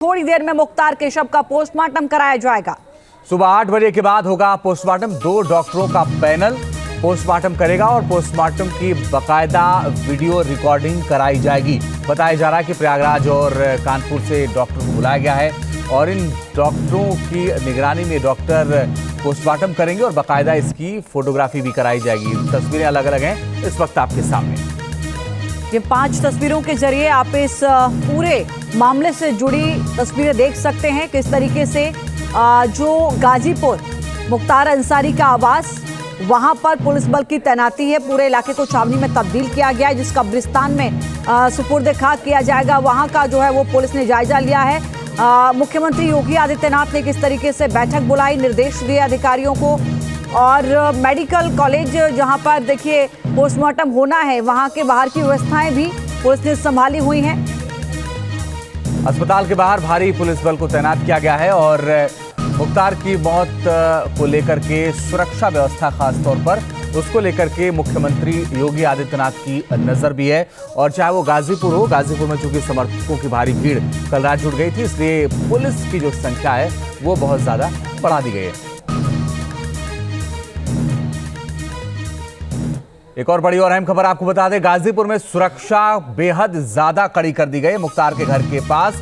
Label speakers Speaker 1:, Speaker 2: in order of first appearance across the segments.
Speaker 1: थोड़ी देर में मुख्तार के शव का पोस्टमार्टम कराया जाएगा।
Speaker 2: सुबह 8 बजे के बाद होगा पोस्टमार्टम। 2 डॉक्टरों का पैनल पोस्टमार्टम करेगा और पोस्टमार्टम की बाकायदा वीडियो रिकॉर्डिंग कराई जाएगी। बताया जा रहा है कि प्रयागराज और कानपुर से डॉक्टर को बुलाया गया है और इन डॉक्टरों की निगरानी में डॉक्टर पोस्टमार्टम करेंगे और बाकायदा इसकी फोटोग्राफी भी कराई जाएगी। तस्वीरें अलग अलग हैं इस वक्त आपके सामने।
Speaker 1: ये 5 तस्वीरों के जरिए आप इस पूरे मामले से जुड़ी तस्वीरें देख सकते हैं। किस तरीके से जो गाजीपुर मुख्तार अंसारी का आवास, वहां पर पुलिस बल की तैनाती है। पूरे इलाके को छावनी में तब्दील किया गया है, जिस कब्रिस्तान में सुपुर्द खाक किया जाएगा वहां का जो है वो पुलिस ने जायजा लिया है। मुख्यमंत्री योगी आदित्यनाथ ने किस तरीके से बैठक बुलाई, निर्देश दिए अधिकारियों को। और मेडिकल कॉलेज जहां पर देखिए पोस्टमार्टम होना है, वहां के बाहर की व्यवस्थाएं भी पुलिस ने संभाली हुई हैं।
Speaker 2: अस्पताल के बाहर भारी पुलिस बल को तैनात किया गया है और मुख्तार की मौत को लेकर के सुरक्षा व्यवस्था खास तौर पर उसको लेकर के मुख्यमंत्री योगी आदित्यनाथ की नजर भी है। और चाहे वो गाजीपुर हो, गाजीपुर में चूंकि समर्थकों की भारी भीड़ कल रात जुट गई थी, इसलिए पुलिस की जो संख्या है वो बहुत ज्यादा बढ़ा दी गई है। एक और बड़ी और अहम खबर आपको बता दें, गाजीपुर में सुरक्षा बेहद ज्यादा कड़ी कर दी गई है। मुख्तार के घर के पास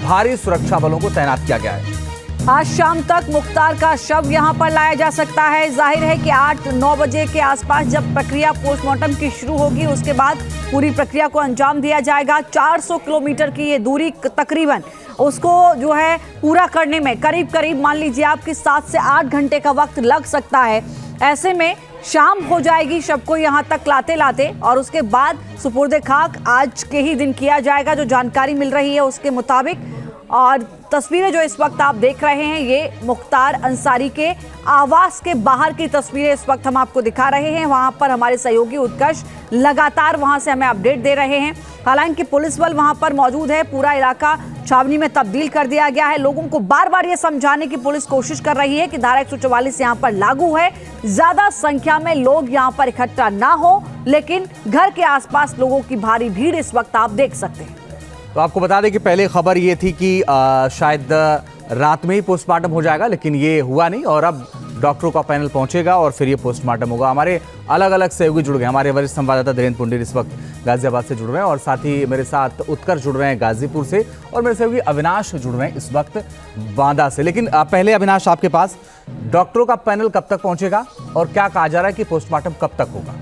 Speaker 2: भारी सुरक्षा बलों को तैनात किया गया है।
Speaker 1: आज शाम तक मुख्तार का शव यहां पर लाया जा सकता है। जाहिर है कि 8-9 बजे के आसपास जब प्रक्रिया पोस्टमार्टम की शुरू होगी, उसके बाद पूरी प्रक्रिया को अंजाम दिया जाएगा। 400 किलोमीटर की ये दूरी तकरीबन, उसको जो है पूरा करने में करीब करीब मान लीजिए आपकी 7 से 8 घंटे का वक्त लग सकता है। ऐसे में शाम हो जाएगी शव को यहां तक लाते लाते, और उसके बाद सुपुर्द खाक आज के ही दिन किया जाएगा, जो जानकारी मिल रही है उसके मुताबिक। और तस्वीरें जो इस वक्त आप देख रहे हैं, ये मुख्तार अंसारी के आवास के बाहर की तस्वीरें इस वक्त हम आपको दिखा रहे हैं। वहां पर हमारे सहयोगी उत्कर्ष लगातार वहां से हमें अपडेट दे रहे हैं। हालांकि पुलिस बल वहां पर मौजूद है, पूरा इलाका छावनी में तब्दील कर दिया गया है। लोगों को बार बार ये समझाने की पुलिस कोशिश कर रही है कि धारा 144 यहां पर लागू है, ज्यादा संख्या में लोग यहां पर इकट्ठा ना हो, लेकिन घर के आसपास लोगों की भारी भीड़ इस वक्त आप देख सकते हैं।
Speaker 2: तो आपको बता दें कि पहले खबर ये थी कि शायद रात में ही पोस्टमार्टम हो जाएगा, लेकिन ये हुआ नहीं और अब डॉक्टरों का पैनल पहुंचेगा और फिर ये पोस्टमार्टम होगा। हमारे अलग अलग सहयोगी जुड़ गए। हमारे वरिष्ठ संवाददाता धीरेन्द्र पुंडीर इस वक्त गाजियाबाद से जुड़ रहे हैं और साथ ही मेरे साथ उत्कर्ष जुड़ रहे हैं गाजीपुर से, और मेरे सहयोगी अविनाश जुड़ रहे हैं इस वक्त बांदा से। लेकिन पहले अविनाश, आपके पास डॉक्टरों का पैनल कब तक पहुंचेगा और क्या कहा जा रहा है कि पोस्टमार्टम कब तक होगा?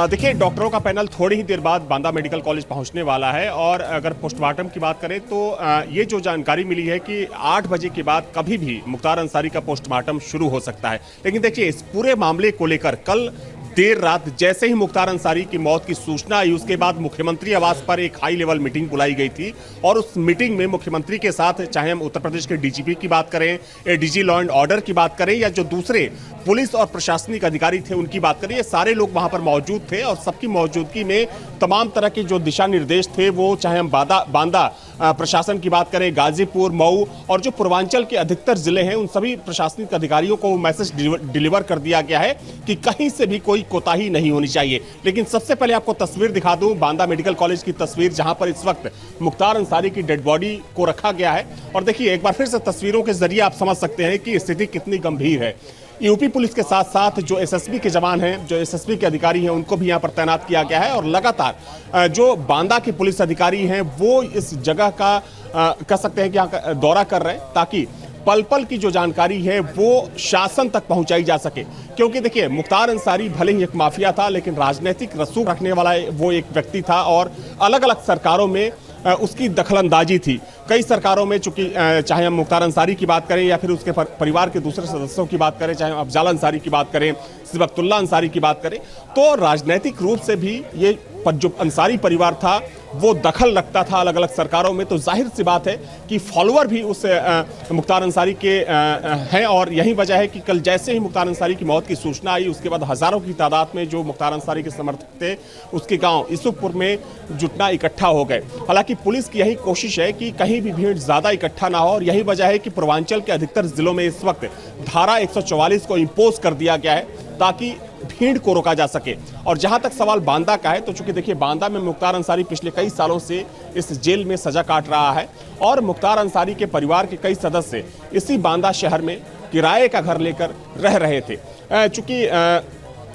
Speaker 3: देखिए, डॉक्टरों का पैनल थोड़ी ही देर बाद बांदा मेडिकल कॉलेज पहुंचने वाला है। और अगर पोस्टमार्टम की बात करें तो ये जो जानकारी मिली है कि 8 बजे के बाद कभी भी मुख्तार अंसारी का पोस्टमार्टम शुरू हो सकता है। लेकिन देखिए, इस पूरे मामले को लेकर कल देर रात जैसे ही मुख्तार अंसारी की मौत की सूचना आई, उसके बाद मुख्यमंत्री आवास पर एक हाई लेवल मीटिंग बुलाई गई थी। और उस मीटिंग में मुख्यमंत्री के साथ, चाहे हम उत्तर प्रदेश के डीजीपी की बात करें, एडीजी लॉ एंड ऑर्डर की बात करें, या जो दूसरे पुलिस और प्रशासनिक अधिकारी थे उनकी बात करें, ये सारे लोग वहां पर मौजूद थे। और सबकी मौजूदगी में तमाम तरह के जो दिशा निर्देश थे, वो चाहे हम बांदा प्रशासन की बात करें, गाजीपुर, मऊ और जो पूर्वांचल के अधिकतर जिले हैं, उन सभी प्रशासनिक अधिकारियों को मैसेज डिलीवर कर दिया गया है कि कहीं से भी कोई कोताही नहीं होनी चाहिए। लेकिन सबसे पहले आपको तस्वीर दिखा दूं, बांदा मेडिकल कॉलेज की तस्वीर, जहां पर इस वक्त मुख्तार अंसारी की डेड बॉडी को रखा गया है। और देखिए, एक बार फिर से तस्वीरों के जरिए आप समझ सकते हैं कि स्थिति कितनी गंभीर है। यूपी पुलिस के साथ साथ जो एसएसबी के जवान हैं, जो एसएसबी के अधिकारी हैं, उनको भी यहाँ पर तैनात किया गया है। और लगातार जो बांदा के पुलिस अधिकारी हैं, वो इस जगह का कह सकते हैं कि यहाँ का दौरा कर रहे हैं, ताकि पल पल की जो जानकारी है वो शासन तक पहुंचाई जा सके। क्योंकि देखिए, मुख्तार अंसारी भले ही एक माफिया था, लेकिन राजनीतिक रसूख रखने वाला वो एक व्यक्ति था। और अलग अलग सरकारों में उसकी दखलंदाजी थी। कई सरकारों में, चूंकि चाहे हम मुख्तार अंसारी की बात करें या फिर उसके परिवार के दूसरे सदस्यों की बात करें, चाहे हम अफजाल अंसारी की बात करें, सिबकतुल्ला अंसारी की बात करें, तो राजनीतिक रूप से भी ये जो अंसारी परिवार था वो दखल रखता था अलग अलग सरकारों में। तो जाहिर सी बात है कि फॉलोअर भी उस मुख्तार अंसारी के हैं। और यही वजह है कि कल जैसे ही मुख्तार अंसारी की मौत की सूचना आई, उसके बाद हजारों की तादाद में जो मुख्तार अंसारी के समर्थक थे, उसके गांव यूसुफपुर में जुटना इकट्ठा हो गए। हालांकि पुलिस की यही कोशिश है कि कहीं भी भीड़ ज्यादा इकट्ठा ना हो, और यही वजह है कि पूर्वांचल के अधिकतर जिलों में इस वक्त धारा 144 को इम्पोज कर दिया गया है, ताकि भीड़ को रोका जा सके। और जहां तक सवाल बांदा का है, तो चूंकि देखिए बांदा में मुख्तार अंसारी पिछले कई सालों से इस जेल में सजा काट रहा है और मुख्तार अंसारी के परिवार के कई सदस्य इसी बांदा शहर में किराए का घर लेकर रह रहे थे। चूंकि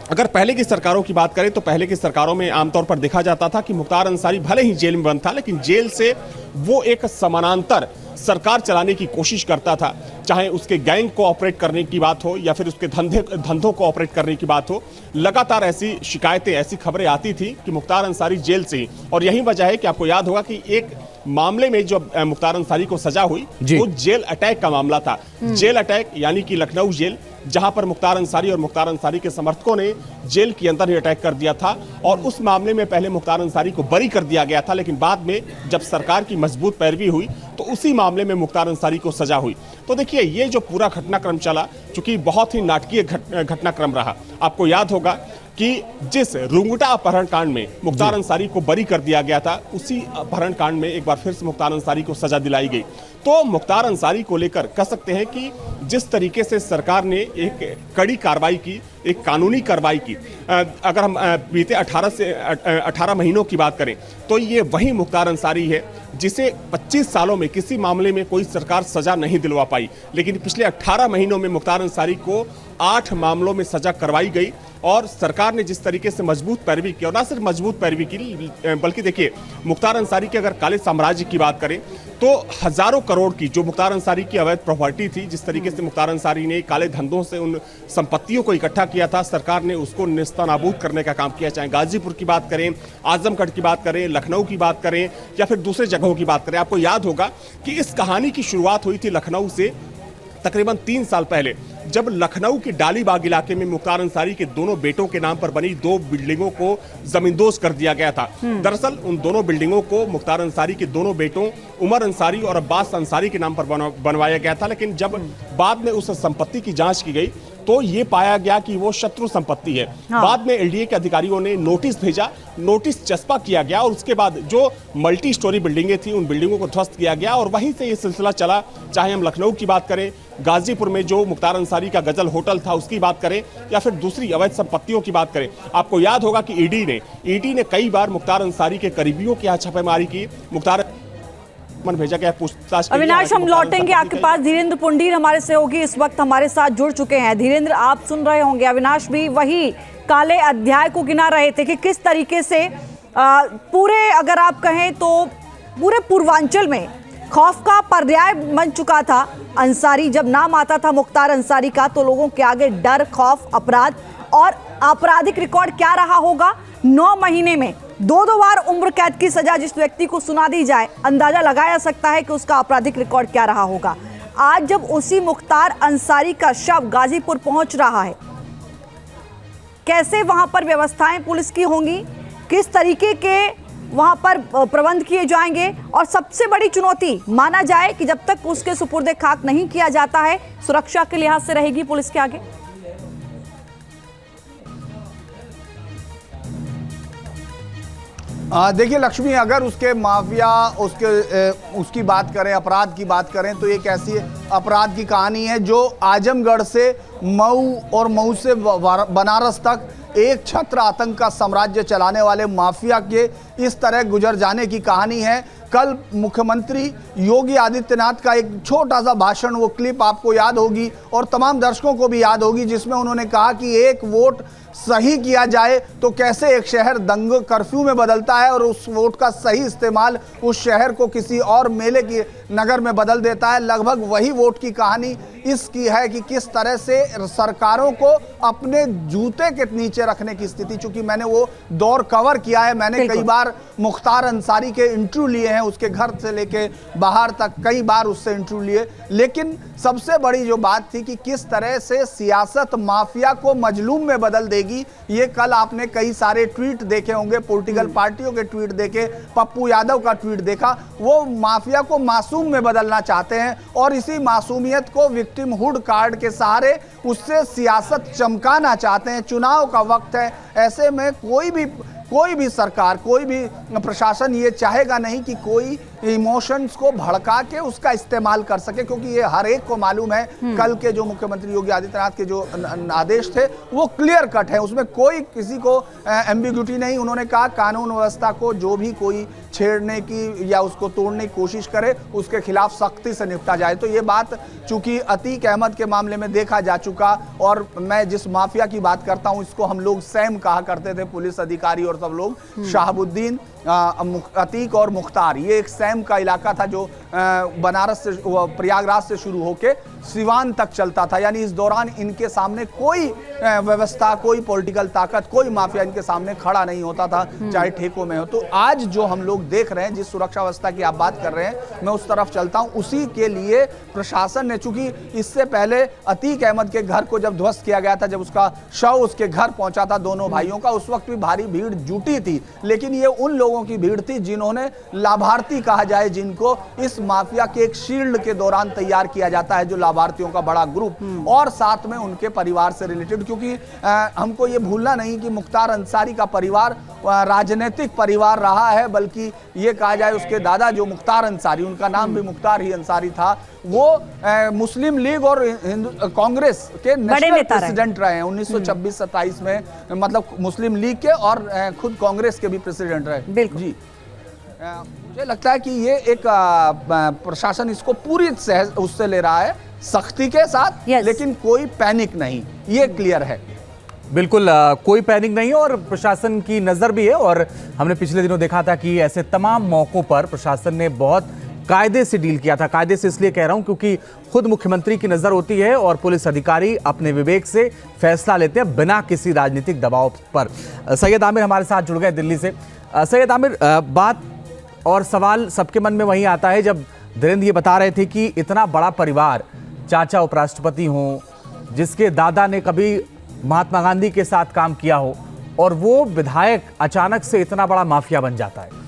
Speaker 3: अगर पहले की सरकारों की बात करें तो पहले की सरकारों में आमतौर पर देखा जाता था कि मुख्तार अंसारी भले ही जेल में बंद था, लेकिन जेल से वो एक समानांतर सरकार चलाने की कोशिश करता था, चाहे उसके गैंग को ऑपरेट करने की बात हो या फिर उसके धंधों को ऑपरेट करने की बात हो। लगातार ऐसी शिकायतें, ऐसी खबरें आती थी कि मुख्तार अंसारी जेल से ही, और यही वजह है कि आपको याद होगा कि एक मामले में जो मुख्तार अंसारी को सजा हुई वो जेल अटैक का मामला था। जेल अटैक यानी कि लखनऊ जेल, जहां पर मुख्तार अंसारी और मुख्तार अंसारी के समर्थकों ने जेल के अंदर ही अटैक कर दिया था और उस मामले में पहले मुख्तार अंसारी को बरी कर दिया गया था, लेकिन बाद में जब सरकार की मजबूत पैरवी हुई तो उसी मामले में मुख्तार अंसारी को सजा हुई। तो देखिए ये जो पूरा घटनाक्रम चला, चूंकि बहुत ही नाटकीय घटनाक्रम रहा। आपको याद होगा कि जिस रुंगटा अपहरण कांड में मुख्तार अंसारी को बरी कर दिया गया था, उसी अपहरण कांड में एक बार फिर से मुख्तार अंसारी को सजा दिलाई गई। तो मुख्तार अंसारी को लेकर कह सकते हैं कि जिस तरीके से सरकार ने एक कड़ी कार्रवाई की, एक कानूनी कार्रवाई की, अगर हम बीते 18 महीनों की बात करें तो ये वही मुख्तार अंसारी है जिसे 25 सालों में किसी मामले में कोई सरकार सजा नहीं दिलवा पाई, लेकिन पिछले 18 महीनों में मुख्तार अंसारी को 8 मामलों में सजा करवाई गई। और सरकार ने जिस तरीके से मजबूत पैरवी की, और ना सिर्फ मजबूत पैरवी की बल्कि देखिए मुख्तार अंसारी के अगर काले साम्राज्य की बात करें तो हजारों करोड़ की जो मुख्तार अंसारी की अवैध प्रॉपर्टी थी, जिस तरीके से मुख्तार अंसारी ने काले धंधों से उन संपत्तियों को इकट्ठा किया था, सरकार ने उसको नेस्तनाबूद करने का काम किया। चाहे गाजीपुर की बात करें, आजमगढ़ की बात करें, लखनऊ की बात करें या फिर दूसरे जगहों की बात करें। आपको याद होगा कि इस कहानी की शुरुआत हुई थी लखनऊ से तकरीबन 3 साल पहले, जब लखनऊ के डालीबाग इलाके में मुख्तार अंसारी के दोनों बेटों के नाम पर बनी 2 बिल्डिंगों को जमींदोज कर दिया गया था। दरअसल उन दोनों बिल्डिंगों को मुख्तार अंसारी के दोनों बेटों उमर अंसारी और अब्बास अंसारी के नाम पर बनवाया गया था, लेकिन जब बाद में उस संपत्ति की जांच की गई तो ये पाया गया कि वो शत्रु संपत्ति है। बाद में एलडीए के अधिकारियों ने नोटिस भेजा, नोटिस चस्पा किया गया और उसके बाद जो मल्टी स्टोरी बिल्डिंगें थी उन बिल्डिंगों को ध्वस्त किया गया और वहीं से ये सिलसिला चला। चाहे हम लखनऊ की बात करें, गाजीपुर में जो मुख्तार अंसारी का गजल होटल था उसकी बात करें या फिर दूसरी अवैध संपत्तियों की बात करें। आपको याद होगा कि ईडी ने कई बार मुख्तार अंसारी के करीबियों के यहाँ छापेमारी की, मुख्तार भेजा गया पूछताछ।
Speaker 1: अविनाश, हम लौटेंगे आपके पास। धीरेन्द्र पुंडीर हमारे सहयोगी इस वक्त हमारे साथ जुड़ चुके हैं। धीरेन्द्र, आप सुन रहे होंगे, अविनाश भी वही काले अध्याय को गिना रहे थे कि किस तरीके से पूरे, अगर आप कहें तो पूरे पूर्वांचल में खौफ का पर्याय बन चुका था अंसारी। जब नाम आता था मुख्तार अंसारी का तो लोगों के आगे डर, खौफ, अपराध और आपराधिक रिकॉर्ड क्या रहा होगा। 9 महीने में 2 बार उम्र कैद की सजा जिस व्यक्ति को सुना दी जाए, अंदाजा लगाया सकता है कि उसका आपराधिक रिकॉर्ड क्या रहा होगा। आज जब उसी मुख्तार अंसारी का शव गाजीपुर पहुंच रहा है, कैसे वहां पर व्यवस्थाएं पुलिस की होंगी, किस तरीके के वहां पर प्रबंध किए जाएंगे, और सबसे बड़ी चुनौती माना जाए कि जब तक उसके सुपुर्दे खाक नहीं किया जाता है, सुरक्षा के लिहाज से रहेगी पुलिस के आगे।
Speaker 4: देखिए लक्ष्मी, अगर उसके माफिया उसकी बात करें, अपराध की बात करें, तो एक ऐसी अपराध की कहानी है जो आजमगढ़ से मऊ और मऊ से बनारस तक एक छत्र आतंक का साम्राज्य चलाने वाले माफिया के इस तरह गुजर जाने की कहानी है। कल मुख्यमंत्री योगी आदित्यनाथ का एक छोटा सा भाषण, वो क्लिप आपको याद होगी और तमाम दर्शकों को भी याद होगी, जिसमें उन्होंने कहा कि एक वोट सही किया जाए तो कैसे एक शहर दंगे कर्फ्यू में बदलता है और उस वोट का सही इस्तेमाल उस शहर को किसी और मेले की नगर में बदल देता है। लगभग वही वोट की कहानी इसकी है कि किस तरह से सरकारों को अपने जूते के नीचे रखने की स्थिति, चूंकि मैंने वो दौर कवर किया है, मैंने कई बार मुख्तार अंसारी के इंटरव्यू लिए हैं, उसके घर से लेके बाहर तक कई बार उससे इंटरव्यू लिए, लेकिन सबसे बड़ी जो बात थी कि किस तरह से सियासत माफिया को मजलूम में बदल देगी। ये कल आपने कई सारे ट्वीट देखे होंगे, पॉलिटिकल पार्टियों के ट्वीट देखे, पप्पू यादव का ट्वीट देखा, वो माफिया को मासूम में बदलना चाहते हैं और इसी मासूमियत को विक्टिमहुड कार्ड के सहारे उससे सियासत चमकाना चाहते हैं। चुनाव का वक्त है, ऐसे में कोई भी सरकार, कोई भी प्रशासन ये चाहेगा नहीं कि कोई इमोशंस को भड़का के उसका इस्तेमाल कर सके, क्योंकि ये हर एक को मालूम है कल के जो मुख्यमंत्री योगी आदित्यनाथ के जो आदेश थे वो क्लियर कट है, उसमें कोई किसी को एम्बिग्यूटी नहीं। उन्होंने कहा कानून व्यवस्था को जो भी कोई छेड़ने की या उसको तोड़ने की कोशिश करे उसके खिलाफ सख्ती से निपटा जाए। तो ये बात चूंकि अतीक अहमद के मामले में देखा जा चुका, और मैं जिस माफिया की बात करता हूं इसको हम लोग सैम कहा करते थे, पुलिस अधिकारी और सब लोग, शहाबुद्दीन, अतीक और मुख्तार, ये एक सैम का इलाका था जो बनारस से प्रयागराज से शुरू होके सिवान तक चलता था। यानी इस दौरान इनके सामने कोई व्यवस्था, कोई पॉलिटिकल ताकत, कोई माफिया इनके सामने खड़ा नहीं होता था, चाहे ठेकों में हो। तो आज जो हम लोग देख रहे हैं, जिस सुरक्षा व्यवस्था की आप बात कर रहे हैं, मैं उस तरफ चलता हूं, उसी के लिए प्रशासन ने, चूंकि इससे पहले अतीक अहमद के घर को जब ध्वस्त किया गया था, जब उसका शव उसके घर पहुंचा था दोनों भाइयों का, उस वक्त भी भारी भीड़ जुटी थी, लेकिन ये उन लोगों की भीड़ थी जिन्होंने लाभार्थी कहा जाए, जिनको इस माफिया के एक शील्ड के दौरान तैयार किया जाता है, जो लाभार्थियों का बड़ा ग्रुप, और साथ में उनके परिवार से रिलेटेड, क्योंकि हमको ये भूलना नहीं कि मुख्तार अंसारी का परिवार राजनीतिक परिवार रहा है, बल्कि ये कहा जाए उसके दादा जो मुख्तार अंसारी, उनका नाम भी मुख्तार ही अंसारी था, वो मुस्लिम लीग और कांग्रेस के नेशनल प्रेसिडेंट रहे हैं 1926-27 में, मतलब मुस्लिम लीग के और खुद कांग्रेस के भी प्रेसिडेंट रहे। जी, मुझे लगता है कि ये एक प्रशासन इसको पूरी सहज उससे ले रहा है, सख्ती के साथ, लेकिन कोई पैनिक नहीं, ये क्लियर है।
Speaker 2: बिल्कुल, कोई पैनिक नहीं है और प्रशासन की नज़र भी है। और हमने पिछले दिनों देखा था कि ऐसे तमाम मौक़ों पर प्रशासन ने बहुत कायदे से डील किया था। कायदे से इसलिए कह रहा हूं क्योंकि खुद मुख्यमंत्री की नज़र होती है और पुलिस अधिकारी अपने विवेक से फैसला लेते हैं बिना किसी राजनीतिक दबाव पर। सैयद आमिर हमारे साथ जुड़ गए दिल्ली से। सैयद आमिर, बात और सवाल सबके मन में वहीं आता है जब धीरेन्द्र ये बता रहे थे कि इतना बड़ा परिवार, चाचा उपराष्ट्रपति हों, जिसके दादा ने कभी महात्मा गांधी के साथ काम किया हो, और वो विधायक अचानक से इतना बड़ा माफिया बन जाता है।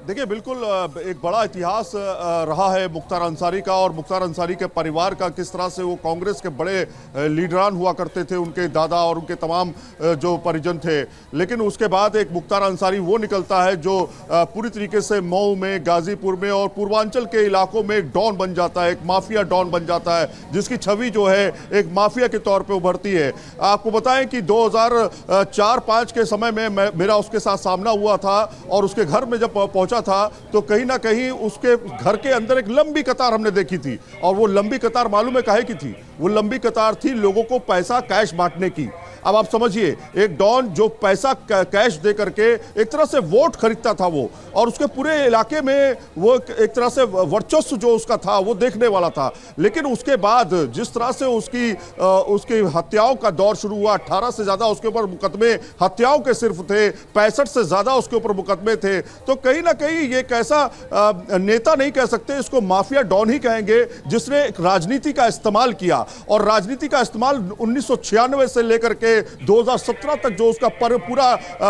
Speaker 5: देखिए, बिल्कुल एक बड़ा इतिहास रहा है मुख्तार अंसारी का, और मुख्तार अंसारी के परिवार का, किस तरह से वो कांग्रेस के बड़े लीडरान हुआ करते थे, उनके दादा और उनके तमाम जो परिजन थे। लेकिन उसके बाद एक मुख्तार अंसारी वो निकलता है जो पूरी तरीके से मऊ में, गाजीपुर में और पूर्वांचल के इलाकों में एक डॉन बन जाता है, एक माफिया डॉन बन जाता है, जिसकी छवि जो है एक माफिया के तौर पर उभरती है। आपको बताएं कि 2004-5 के समय में मेरा उसके साथ सामना हुआ था, और उसके घर में जब पहुंचा था तो कहीं ना कहीं उसके घर के अंदर एक लंबी कतार हमने देखी थी, और वो लंबी कतार मालूम है काहे की थी? वो लंबी कतार थी लोगों को पैसा कैश बांटने की। अब आप समझिए, एक डॉन जो पैसा कैश दे करके एक तरह से वोट खरीदता था वो, और उसके पूरे इलाके में वो एक तरह से वर्चस्व जो उसका था वो देखने वाला था। लेकिन उसके बाद जिस तरह से उसकी हत्याओं का दौर शुरू हुआ, 18 से ज्यादा उसके ऊपर मुकदमे हत्याओं के सिर्फ थे, 65 से ज्यादा उसके ऊपर मुकदमे थे। तो कहीं ना कहीं ये एक ऐसा नेता नहीं कह सकते, इसको माफिया डॉन ही कहेंगे, जिसने राजनीति का इस्तेमाल किया, और राजनीति का इस्तेमाल 1996 से लेकर के 2017 तक जो उसका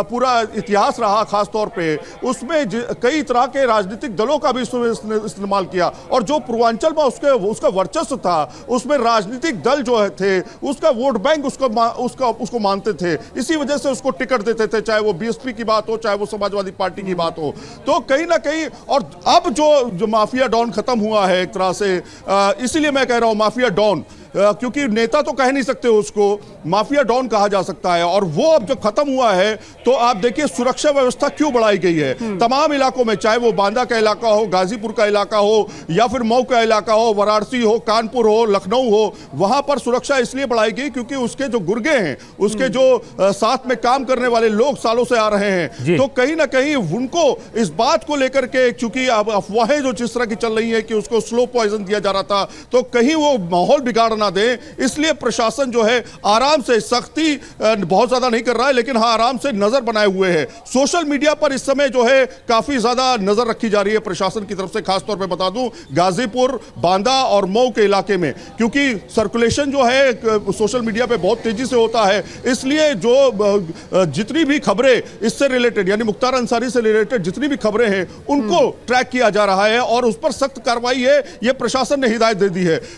Speaker 5: पूरा इतिहास रहा, खास तौर पे उसमें कई तरह के राजनीतिक दलों का भी इस्तेमाल किया। और जो पूर्वांचल में उसका वर्चस्व था, उसमें राजनीतिक दल जो थे उसका वोट बैंक उसको मानते थे, इसी वजह से उसको टिकट देते थे, चाहे वो बीएसपी की बात हो, चाहे वो समाजवादी पार्टी की बात हो। तो कहीं ना कहीं, और अब जो माफिया डॉन खत्म हुआ है एक तरह से, इसीलिए मैं कह रहा हूं माफिया डॉन, क्योंकि नेता तो कह नहीं सकते उसको, माफिया डॉन कहा जा सकता है। और वो अब जब खत्म हुआ है तो आप देखिए सुरक्षा व्यवस्था क्यों बढ़ाई गई है तमाम इलाकों में, चाहे वो बांदा का इलाका हो, गाजीपुर का इलाका हो, या फिर मऊ का इलाका हो, वाराणसी हो, कानपुर हो, लखनऊ हो, वहां पर सुरक्षा इसलिए बढ़ाई गई क्योंकि उसके जो गुर्गे हैं, उसके जो साथ में काम करने वाले लोग सालों से आ रहे हैं, तो कहीं ना कहीं उनको इस बात को लेकर के, चूंकि अब अफवाहें जो जिस तरह की चल रही है कि उसको स्लो पॉइजन दिया जा रहा था, तो कहीं वो माहौल बिगाड़ ना दे, इसलिए प्रशासन जो है आराम से, सख्ती बहुत ज्यादा नहीं कर रहा है, लेकिन हाँ आराम से नजर बनाए हुए है। सोशल मीडिया पर इस समय जो है काफी ज्यादा नजर रखी जा रही है प्रशासन की तरफ से, खासतौर पे बता दूं गाजीपुर, बांदा और मऊ के इलाके में, क्योंकि सर्कुलेशन जो है सोशल मीडिया पे बहुत तेजी से होता है, इसलिए जो जितनी भी खबरें इससे रिलेटेड, यानी मुख्तार अंसारी से रिलेटेड जितनी भी खबरें हैं, उनको ट्रैक किया जा रहा है और उस पर सख्त कार्रवाई है, यह प्रशासन ने हिदायत दे दी है।